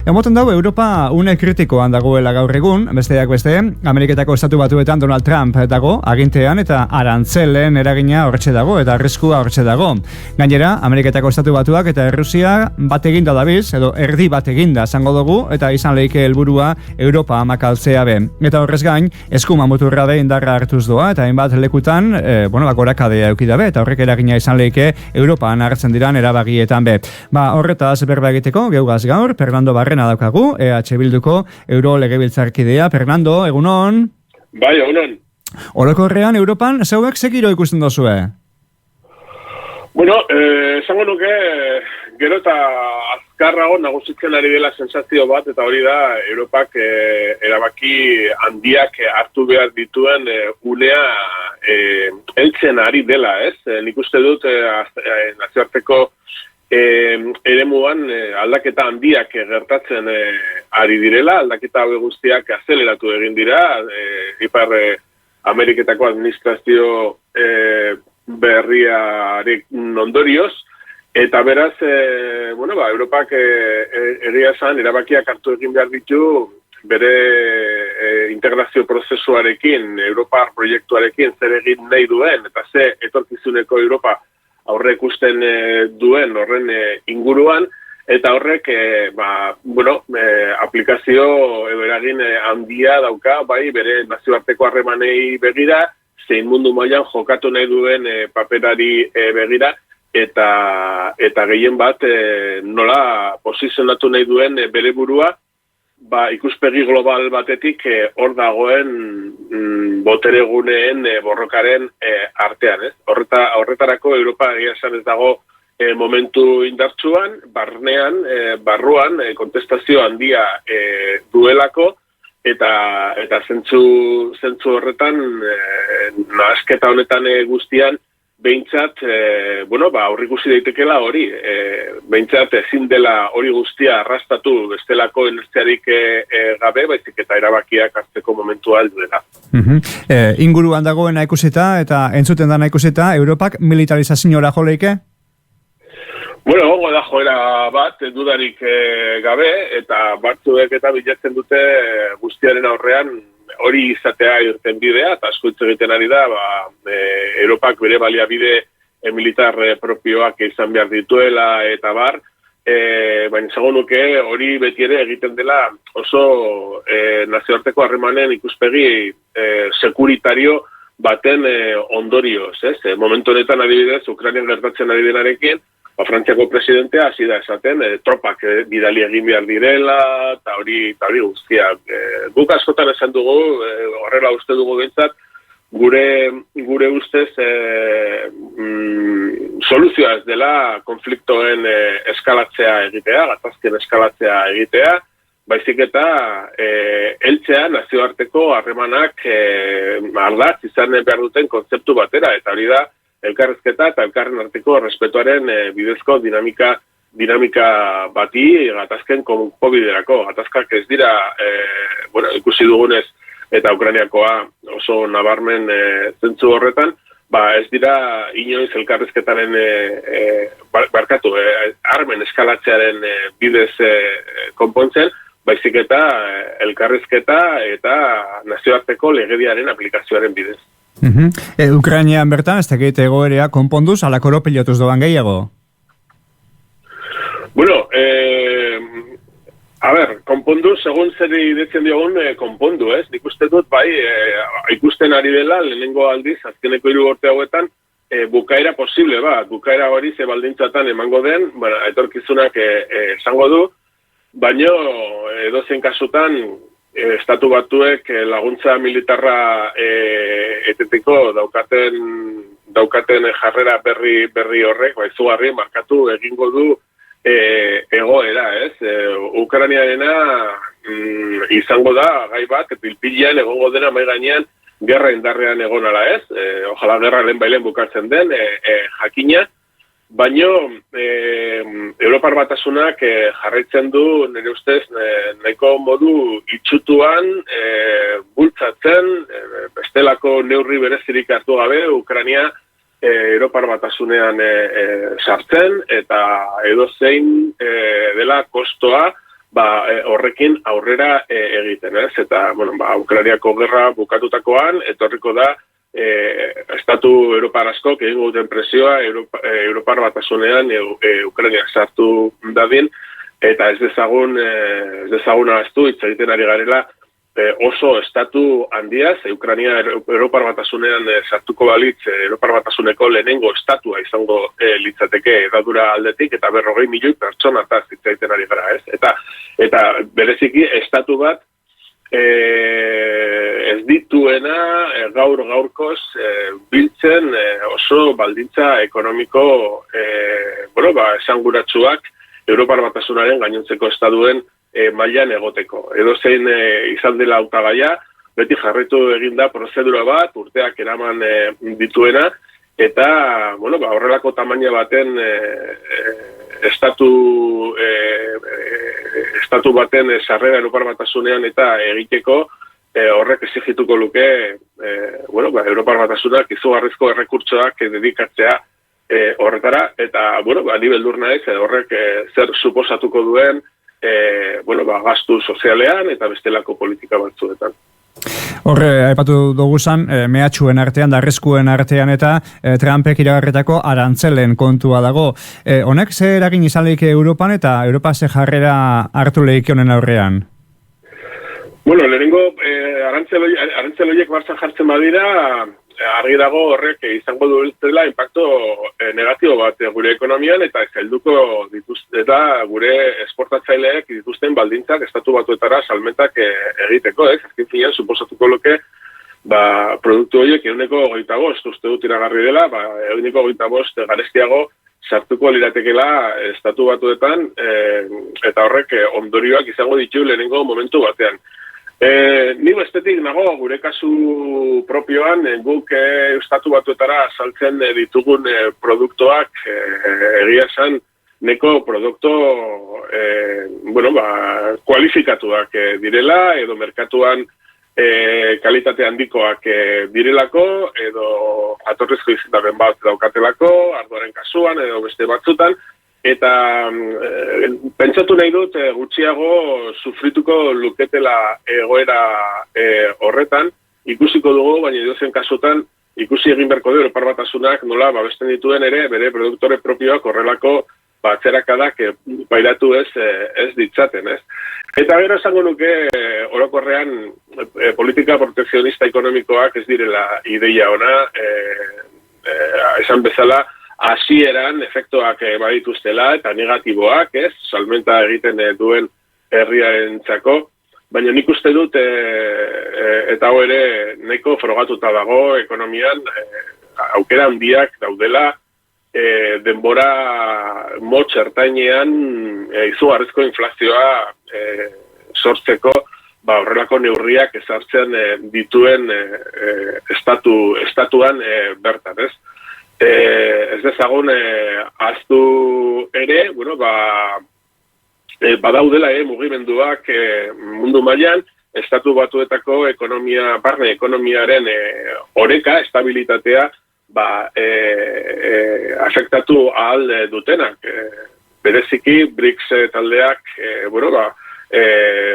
Emoten dago Europa une kritikoan dagoela gaur egun, besteak beste, Ameriketako Estatu Batuetan Donald Trump dago, agintean eta arantzelen eragina hortxe dago eta arriskua hortxe dago. Gainera, Ameriketako Estatu Batuak eta Errusia bat eginda dabiz, edo erdi bat eginda zango dugu, eta izan leike helburua Europa makaltzea be. Eta horrez gain, eskuma muturra be indarra hartuz doa, eta hainbat lekutan, gorakadea eukidabe, eta horrek eragina izan leike Europan hartzen diran erabagietan be. Horretaz berba egiteko, geugaz gaur, Fernando Barrena daukagu, EH Bilduko Euro Legebiltzarkidea. Fernando, egunon? Bai, egunon. Orokorrean, Europan, zeuek sekiro ikusten dozue? Bueno, esango nuke, gero eta azkarrago nagusitzen ari dela sensazio bat, eta hori da, Europak erabaki handiak hartu behar dituen unea heltzen ari dela, ez? Nik uste dut, nazioarteko eremuan aldaketa handiak gertatzen ari direla, aldaketa hau guztiak azeleratu egin dira, Ipar Ameriketako administrazio berriarek ondorioz, eta beraz, Europak egia esan erabakiak hartu egin behar ditu bere integrazio prozesuarekin, Europar proiektuarekin zer egin nahi duen, eta ze etorkizuneko Europa aurrek ikusten duen horren inguruan, eta horrek aplikazio edo eragin handia dauka, bai bere nazioarteko harremanei begira, zein mundu mailan jokatu nahi duen paperari begira, eta gehien bat nola posizionatu nahi duen bere burua, ikuspegi global batetik hor dagoen botereguneen borrokaren artean, ez? Horretarako Europa egia esan ez dago momentu indartsuan, barruan kontestazio handia duelako, eta zentzu horretan nahasketa honetan guztian behintzat, aurrikusi daitekela hori, behintzat ezin dela hori guztia arrastatu bestelako inertziarik gabe, baizik eta erabakiak hartzeko momentua heldu dela. Inguruan dagoena ikusita eta entzuten dana ikusita, Europak militarizaziora jo leike? Gongo da joera bat, dudarik gabe, eta batzuek eta bilatzen dute guztiaren aurrean hori izatea irten bidea, eta asko hitz egiten ari da, Europak bere baliabide militar propioak izan behar dituela eta bar, baina esango nuke hori beti ere egiten dela oso nazioarteko harremanen ikuspegi sekuritario baten ondorioz, ez? Momentu honetan adibidez, Ukrainian gertatzen ari denarekin, Frantziako presidentea hasi da esaten, tropak bidali egin behar direla, eta hori guztia. Guk askotan esan dugu, horrela uste dugu behintzat, gure ustez soluzioa ez dela konfliktoen eskalatzea egitea, gatazken eskalatzea egitea, baizik eta heltzea nazioarteko harremanak ardatz izan behar duten kontzeptu batera, eta hori da, elkarrezketa eta elkarren arteko respetuaren bidezko dinamika bati gatazken konponbiderako. Gatazkak ez dira, ikusi dugunez eta Ukrainiakoa oso nabarmen zentzu horretan, ez dira inoiz elkarrezketaren armen eskalatzearen bidez konpontzen, baizik eta elkarrezketa eta nazioarteko legediaren aplikazioaren bidez. Ukrainian bertan, ez dakit egoerea konponduz, alakoro pilotuz doan gehiago? Konpondu, segun zer idetzen diogun, konpondu, ez? Nik uste dut, ikusten ari dela, lehenengo aldiz, azkeneko 3 urte hauetan, bukaera posible, bukaera hori ze baldintzatan emango den, etorkizunak esango du, baino edozein kasutan, Estatu Batuek laguntza militarra eteteko daukaten jarrera berri horrek, izugarri markatu egingo du egoera, ez? Ukrainiarena izango da gai bat, pilpilean egongo dena mai gainean gerra indarrean egon ala, ez? Ojala gerra lehenbailen bukatzen den, jakina. Baino, Europar Batasunak jarraitzen du, nire ustez, nahiko modu itxutuan, bultzatzen, bestelako neurri berezirik hartu gabe, Ukrainia Europar Batasunean sartzen, eta edozein dela kostoa horrekin aurrera egiten, ez? Eta, Ukrainiako gerra bukatutakoan, etorriko da, estatu Europar askok egingo duten presioa Europar batasunean Ukrainiak sartu dadin, eta ez dezagun ahaztu hitz egiten ari garela oso estatu handiaz, Ukraina Europar batasunean sartuko balitz Europar batasuneko lehenengo estatua izango litzateke edadura aldetik, eta 40 milioi pertsonataz hitz egiten ari gara, ez? Eta bereziki estatu bat ez dituena gaurkoz biltzen oso baldintza ekonomiko esanguratsuak Europar batasunaren gainontzeko estaduen mailan egoteko. Edozein izan dela hautagaia, beti jarraitu eginda prozedura bat, urteak eraman dituena, eta horrelako tamaina baten estatu baten sarrera Europar batasunean eta egiteko horrek exigituko luke Europar batasunak izugarrizko errekurtsoak dedikatzea horretara, eta ni beldur naiz horrek zer suposatuko duen gastu sozialean eta bestelako politika batzuetan. Horre, aipatu duguzan, mehatxuen artean, darreskuen artean eta Trumpek iragarretako arantzelen kontua dago. Honek ze eragin izan leike Europan eta Europa ze jarrera hartu leike honen aurrean? Lehenengo, arantzeloiek martxan jartzen badira, argi dago horrek izango duela impacto negatibo bat gure ekonomian, eta helduko dituztela gure esportatzaileek dituzten baldintzak estatu batuetara salmentak egiteko, azken finean suposatuko luke produktu horiek 25%, uste dut iragarri dela, 25% garestiago sartuko liratekela estatu batuetan, eta horrek ondorioak izango ditu lehenengo momentu batean. Ni bestetik nago gure kasu propioan guk estatu batuetara saltzen ditugun produktuak egia esan neko produktu kualifikatuak direla edo merkatuan kalitate handikoak direlako edo jatorrizko izendapen bat daukatelako ardoaren kasuan edo beste batzutan. Eta pentsatu nahi dut gutxiago sufrituko luketela egoera horretan, ikusiko dugu, baina edozen kasutan ikusi egin beharko du Europar batasunak nola babesten dituen ere bere produktore propioak horrelako atzerakadak pairatu ez ditzaten, ez? Eta gero esango nuke orokorrean politika protekzionista ekonomikoak ez direla ideia ona, esan bezala, hasieran efektuak badituztela eta negatiboak, ez? Salmenta egiten duen herriarentzako, baina nik uste dut eta hau ere nahiko frogatuta dago ekonomian aukera handiak daudela denbora motz ertainean izugarrizko inflazioa sortzeko horrelako neurriak ezartzen dituen estatuan bertan, ez? Ez dezagun ahaztu ere, badaudela mugimenduak mundu mailan, estatu batuetako barne ekonomiaren oreka, estabilitatea afektatu ahal dutenak. Bereziki, BRICS taldeak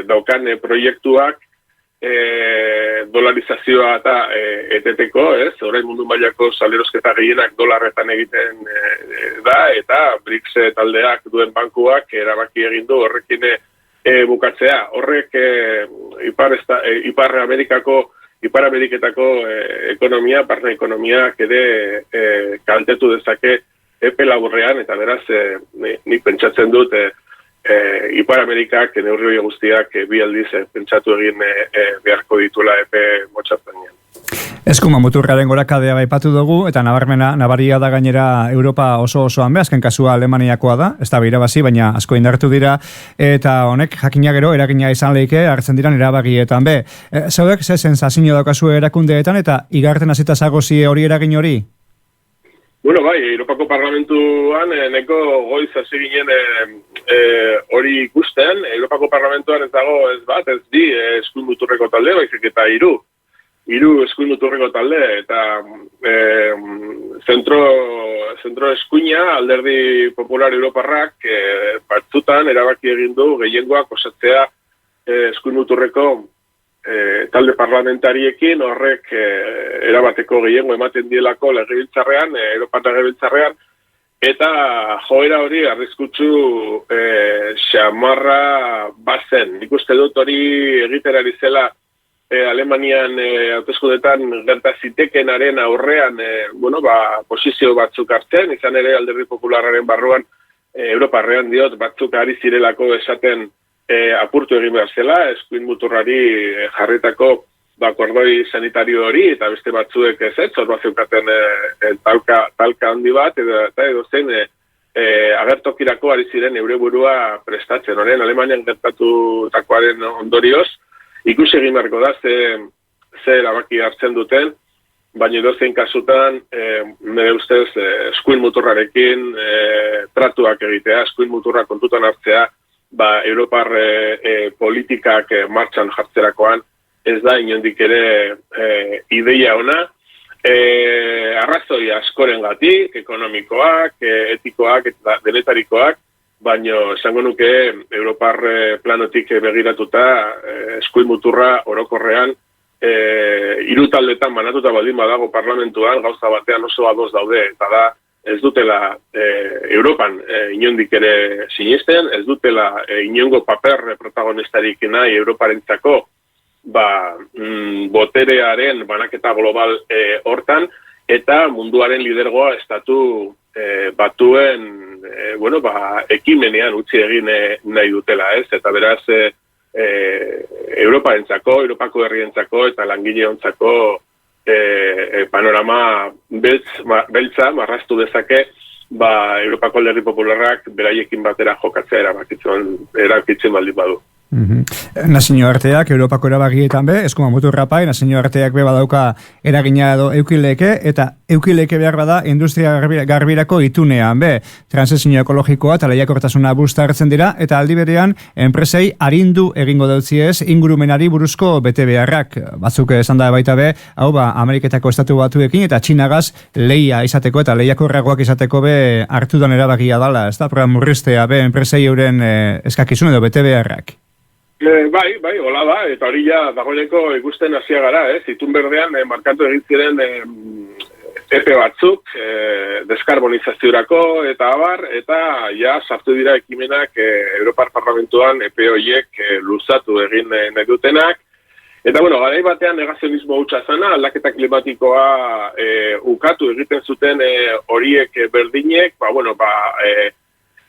daukan proiektuak dolarizazioa eta eteteko, ez? Orain mundu mailako salerosketa gehienak dolarretan egiten da, eta BRICS taldeak duen bankuak erabaki egin du horrekin bukatzea. Horrek Ipar Ameriketako ekonomia, barne ekonomiak ere kaltetu dezake epe laburrean, eta beraz, nik pentsatzen dut Ipar Amerikak neurri guztiak bi aldiz pentsatu egin beharko dituela epe motxartanean. Eskuma muturraren gorakadea aipatu dugu, eta nabaria da gainera Europa oso-osoan azken kasua Alemaniakoa da, ez da irabazi, baina asko indartu dira, eta honek jakina gero eragina izan leike hartzen diran erabagietan be. Zaudek ze sensazio daukazu erakundeetan, eta igarten hasita zagozi hori eragin hori? Bai, Europako Parlamentuan neko goiz hasi ginen hori ikusten. Europako Parlamentuan ez dago ez bat, ez bi eskuin muturreko talde, baizik eta 3. 3 eskuin muturreko talde, eta zentro eskuina, Alderdi Popular Europarrak, batzutan erabaki egin du gehiengoak osatzea eskuin muturreko talde parlamentariekin, horrek erabateko gehiengo ematen dielako legebiltzarrean, Europar legebiltzarrean, eta joera hori arriskutsu xamarra bazen. Nik uste dut hori egiterari zela Alemanian hauteskundeetan gerta zitekenaren aurrean posizio batzuk hartzen, izan ere Alderdi Popularraren barruan Europarrean diot batzuk ari zirelako esaten apurtu egin behar zela, eskuin muturrari jarritako kordoi sanitario hori, eta beste batzuek ez hor bat zeukaten talka handi bat, eta edo zen agertokirako ari ziren eure burua prestatzen. Honen, Alemanian gertatutakoaren ondorioz, ikusi egin beharko da ze erabaki hartzen duten, baina edozein kasutan, nire ustez, eskuin muturrarekin tratuak egitea, eskuin muturra kontutan hartzea, Europar politikak martxan jartzerakoan, ez da inondik ere ideia ona, arrazoi askorengatik, ekonomikoak, etikoak eta denetarikoak, baina esango nuke Europar planotik begiratuta eskuin muturra orokorrean 3 taldetan banatuta baldin badago parlamentuan gauza batean oso ados daude, eta da ez dutela Europan inondik ere sinisten, ez dutela inongo paper protagonistarik nahi Europarentzako boterearen banaketa global hortan, eta munduaren lidergoa estatu batuen ekimenean utzi egin nahi dutela, ez? Eta beraz Europako herrientzako eta langileontzako panorama beltza marraztu dezake Europako Alderdi Popularrak beraiekin batera jokatzea erakitzen baldin badu. Nazio arteak, Europako erabagietan eskuma muturrapai, nazio arteak badauka eragina edo eukileke, eta eukileke behar bada industria garbirako itunean, transizio ekologikoa eta lehiakortasuna busta hartzen dira, eta aldi berean, enpresei arindu egingo dautziez ingurumenari buruzko bete beharrak. Batzuk esan da baita Ameriketako estatu batuekin, eta Txinagaz lehia izateko eta lehiakorragoak izateko hartudan erabagia dala, ez da, murriztea enpresei euren eskakizun edo bete beharrak. Bai, hola da, eta hori ja dagoeneko ikusten hasia gara, itun berdean markatu egin ziren epe batzuk, deskarbonizaziorako eta abar, eta ja sartu dira ekimenak Europar Parlamentuan epe horiek luzatu egin nahi dutenak, eta garai batean negazionismo hutsa zana, aldaketa klimatikoa ukatu egiten zuten horiek berdinek,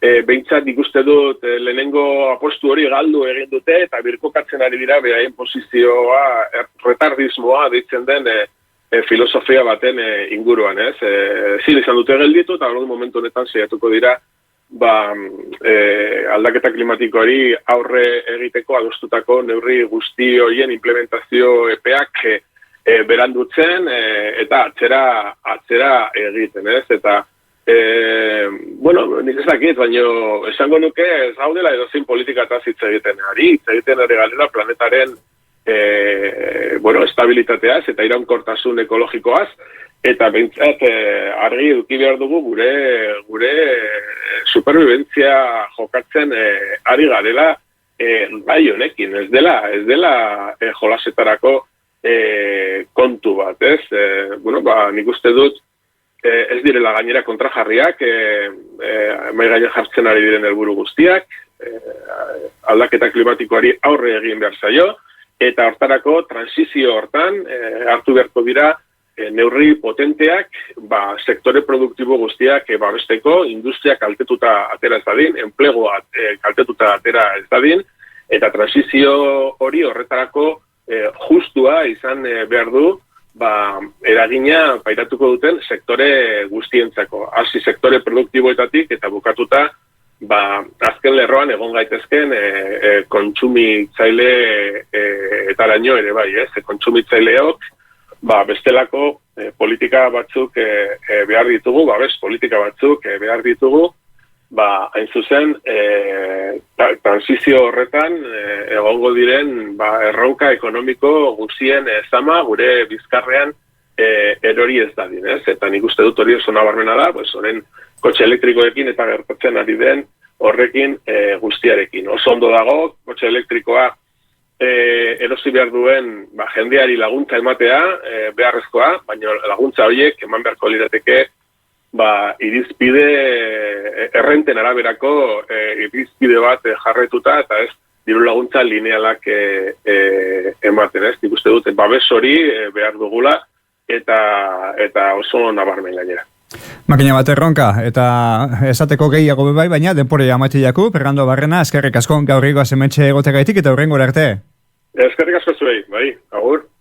behintzat ikuste dut lehenengo apostu hori galdu egin dute eta birkokatzen ari dira beraien posizioa, retardismoa deitzen den filosofia baten inguruan, ez? Zin izan dute gelditu eta momentu honetan saiatuko dira aldaketa klimatikoari aurre egiteko adostutako neurri guzti horien implementazio epeak berandutzen eta atzera egiten, ez? Eta nik ez dakit, baina esango nuke ez gaudela edozein politikataz hitz egiten ari galera planetaren estabilitateaz eta iraunkortasun ekologikoaz, eta behintzat argi eduki behar dugu gure superviventzia jokatzen ari garela gai honekin, ez dela jolasetarako kontu bat, ez? Nik uste dut ez direla gainera kontrajarriak, mai gainean jartzen ari diren helburu guztiak, aldaketa klimatikoari aurre egin behar zaio, eta hortarako transizio hortan hartu beharko dira neurri potenteak, sektore produktibo guztiak babesteko, industria kaltetuta atera ez dadin, enplegoa kaltetuta atera ez dadin, eta transizio hori horretarako justua izan behar du, eragina pairatuko duten sektore guztientzako. Hasi sektore produktiboetatik eta bukatuta azken lerroan egon gaitezken kontsumitzaile etaraino ere bai, ez? Kontsumitzaileok bestelako politika batzuk behar ditugu, politika batzuk behar ditugu, hain zuzen, transizio horretan egongo diren erronka ekonomiko guzien zama gure bizkarrean erori ez dadin, ez? Eta nik uste dut hori oso nabarmena da, horren kotxe elektrikoekin eta gertatzen ari den horrekin guztiarekin. Oso ondo dago, kotxe elektrikoa erosi behar duen jendeari laguntza ematea beharrezkoa, baina laguntza horiek eman beharko lirateke irizpide errenten araberako irizpide bat jarretuta eta ez diru laguntza linealak ematen, ez? Nik uste dut babes hori behar dugula eta oso nabarmen gainera. Makina bat erronka, eta esateko gehiago bai, baina denpore amatiaku, Fernando Barrena, eskerrik asko gaurriko azementxe egotekaitik eta hurrengo arte. Eskerrik asko zuei, bai, agur.